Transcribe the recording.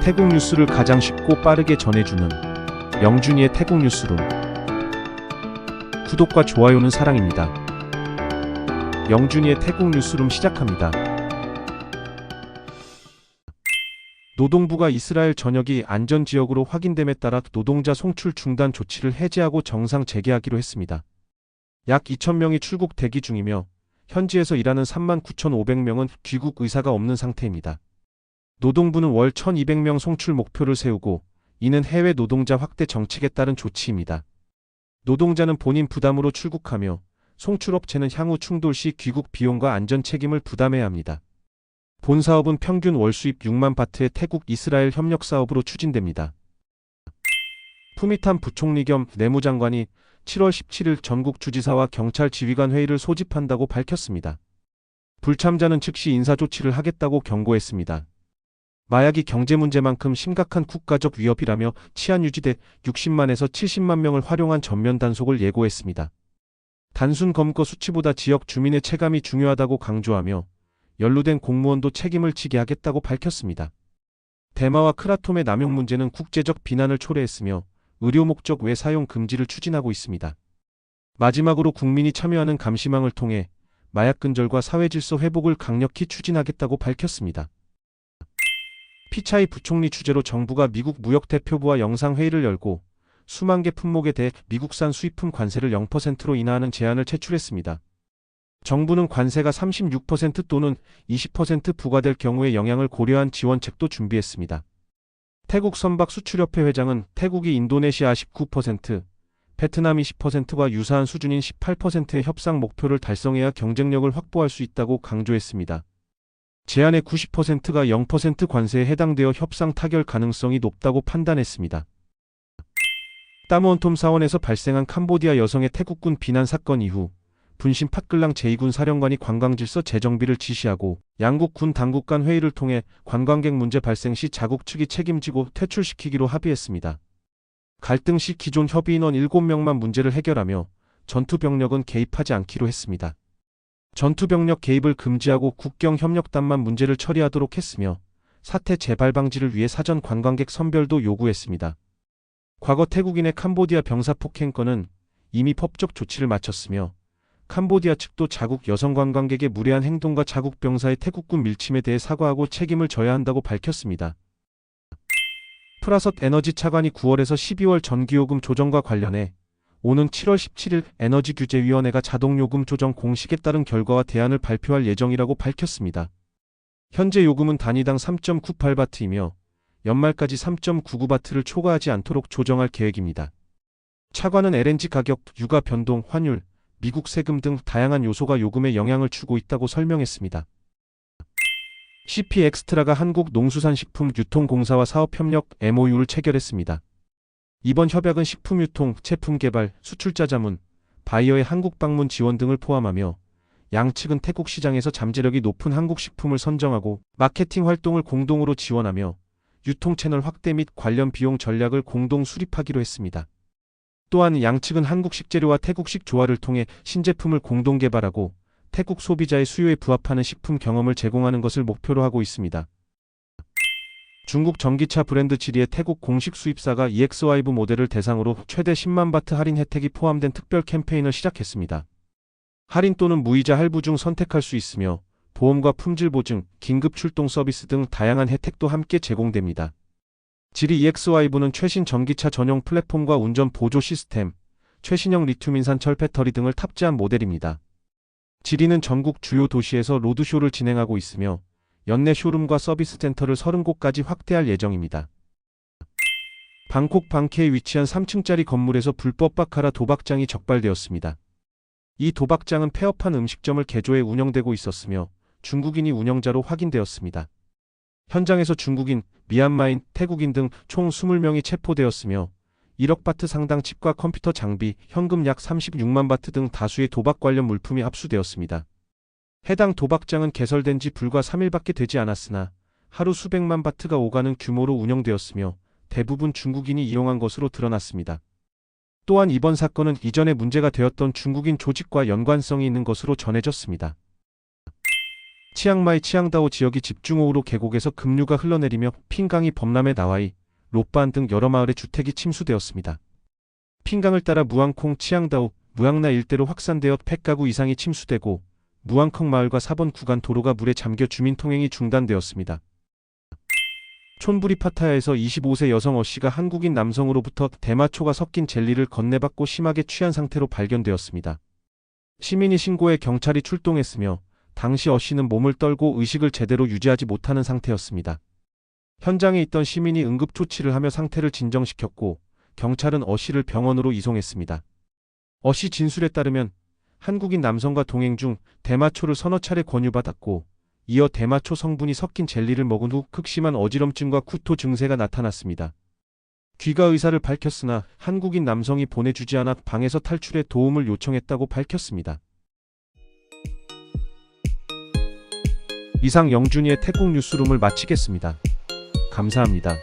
태국 뉴스를 가장 쉽고 빠르게 전해주는 영준이의 태국 뉴스룸. 구독과 좋아요는 사랑입니다. 영준이의 태국 뉴스룸 시작합니다. 노동부가 이스라엘 전역이 안전지역으로 확인됨에 따라 노동자 송출 중단 조치를 해제하고 정상 재개하기로 했습니다. 약 2,000명이 출국 대기 중이며 현지에서 일하는 39,500명은 귀국 의사가 없는 상태입니다. 노동부는 월 1,200명 송출 목표를 세우고 이는 해외 노동자 확대 정책에 따른 조치입니다. 노동자는 본인 부담으로 출국하며 송출업체는 향후 충돌 시 귀국 비용과 안전 책임을 부담해야 합니다. 본 사업은 평균 월 수입 6만 바트의 태국 이스라엘 협력 사업으로 추진됩니다. 푸미탄 부총리 겸 내무장관이 7월 17일 전국 주지사와 경찰 지휘관 회의를 소집한다고 밝혔습니다. 불참자는 즉시 인사조치를 하겠다고 경고했습니다. 마약이 경제 문제만큼 심각한 국가적 위협이라며 치안 유지대 60만에서 70만 명을 활용한 전면 단속을 예고했습니다. 단순 검거 수치보다 지역 주민의 체감이 중요하다고 강조하며 연루된 공무원도 책임을 지게 하겠다고 밝혔습니다. 대마와 크라톰의 남용 문제는 국제적 비난을 초래했으며 의료 목적 외 사용 금지를 추진하고 있습니다. 마지막으로 국민이 참여하는 감시망을 통해 마약 근절과 사회질서 회복을 강력히 추진하겠다고 밝혔습니다. 피차이 부총리 주재로 정부가 미국 무역대표부와 영상회의를 열고 수만 개 품목에 대해 미국산 수입품 관세를 0%로 인하하는 제안을 제출했습니다. 정부는 관세가 36% 또는 20% 부과될 경우의 영향을 고려한 지원책도 준비했습니다. 태국 선박수출협회 회장은 태국이 인도네시아 19%, 베트남이 10%과 유사한 수준인 18%의 협상 목표를 달성해야 경쟁력을 확보할 수 있다고 강조했습니다. 제안의 90%가 0% 관세에 해당되어 협상 타결 가능성이 높다고 판단했습니다. 따무원톰 사원에서 발생한 캄보디아 여성의 태국군 비난 사건 이후 분신 팟클랑 제2군 사령관이 관광질서 재정비를 지시하고 양국 군 당국 간 회의를 통해 관광객 문제 발생 시 자국 측이 책임지고 퇴출시키기로 합의했습니다. 갈등 시 기존 협의인원 7명만 문제를 해결하며 전투병력은 개입하지 않기로 했습니다. 전투병력 개입을 금지하고 국경협력단만 문제를 처리하도록 했으며 사태 재발 방지를 위해 사전 관광객 선별도 요구했습니다. 과거 태국인의 캄보디아 병사 폭행 건은 이미 법적 조치를 마쳤으며 캄보디아 측도 자국 여성 관광객의 무례한 행동과 자국 병사의 태국군 밀침에 대해 사과하고 책임을 져야 한다고 밝혔습니다. 프라섯 에너지 차관이 9월에서 12월 전기요금 조정과 관련해 오는 7월 17일 에너지규제위원회가 자동요금 조정 공식에 따른 결과와 대안을 발표할 예정이라고 밝혔습니다. 현재 요금은 단위당 3.98바트이며 연말까지 3.99바트를 초과하지 않도록 조정할 계획입니다. 차관은 LNG 가격, 유가 변동, 환율, 미국 세금 등 다양한 요소가 요금에 영향을 주고 있다고 설명했습니다. CP 엑스트라가 한국농수산식품유통공사와 사업협력 MOU를 체결했습니다. 이번 협약은 식품유통, 제품개발, 수출자 자문, 바이어의 한국 방문 지원 등을 포함하며 양측은 태국 시장에서 잠재력이 높은 한국 식품을 선정하고 마케팅 활동을 공동으로 지원하며 유통 채널 확대 및 관련 비용 전략을 공동 수립하기로 했습니다. 또한 양측은 한국식 재료와 태국식 조화를 통해 신제품을 공동 개발하고 태국 소비자의 수요에 부합하는 식품 경험을 제공하는 것을 목표로 하고 있습니다. 중국 전기차 브랜드 지리의 태국 공식 수입사가 EX5 모델을 대상으로 최대 10만 바트 할인 혜택이 포함된 특별 캠페인을 시작했습니다. 할인 또는 무이자 할부 중 선택할 수 있으며 보험과 품질 보증, 긴급 출동 서비스 등 다양한 혜택도 함께 제공됩니다. 지리 EX5는 최신 전기차 전용 플랫폼과 운전 보조 시스템, 최신형 리튬 인산철 배터리 등을 탑재한 모델입니다. 지리는 전국 주요 도시에서 로드쇼를 진행하고 있으며 연내 쇼룸과 서비스 센터를 30곳까지 확대할 예정입니다. 방콕 방케에 위치한 3층짜리 건물에서 불법 바카라 도박장이 적발되었습니다. 이 도박장은 폐업한 음식점을 개조해 운영되고 있었으며 중국인이 운영자로 확인되었습니다. 현장에서 중국인, 미얀마인, 태국인 등 총 20명이 체포되었으며 1억 바트 상당 칩과 컴퓨터 장비, 현금 약 36만 바트 등 다수의 도박 관련 물품이 압수되었습니다. 해당 도박장은 개설된 지 불과 3일밖에 되지 않았으나 하루 수백만 바트가 오가는 규모로 운영되었으며 대부분 중국인이 이용한 것으로 드러났습니다. 또한 이번 사건은 이전에 문제가 되었던 중국인 조직과 연관성이 있는 것으로 전해졌습니다. 치앙마이 치앙다오 지역이 집중호우로 계곡에서 급류가 흘러내리며 핑강이 범람의 나와이, 롯반 등 여러 마을의 주택이 침수되었습니다. 핑강을 따라 무앙콩 치앙다오, 무앙나 일대로 확산되어 100가구 이상이 침수되고 무앙콩 마을과 4번 구간 도로가 물에 잠겨 주민 통행이 중단되었습니다. 촌부리 파타야에서 25세 여성 어씨가 한국인 남성으로부터 대마초가 섞인 젤리를 건네받고 심하게 취한 상태로 발견되었습니다. 시민이 신고해 경찰이 출동했으며 당시 어씨는 몸을 떨고 의식을 제대로 유지하지 못하는 상태였습니다. 현장에 있던 시민이 응급 조치를 하며 상태를 진정시켰고 경찰은 어씨를 병원으로 이송했습니다. 어씨 진술에 따르면 한국인 남성과 동행 중 대마초를 서너 차례 권유받았고 이어 대마초 성분이 섞인 젤리를 먹은 후 극심한 어지럼증과 구토 증세가 나타났습니다. 귀가 의사를 밝혔으나 한국인 남성이 보내주지 않아 방에서 탈출해 도움을 요청했다고 밝혔습니다. 이상 영준이의 태국 뉴스룸을 마치겠습니다. 감사합니다.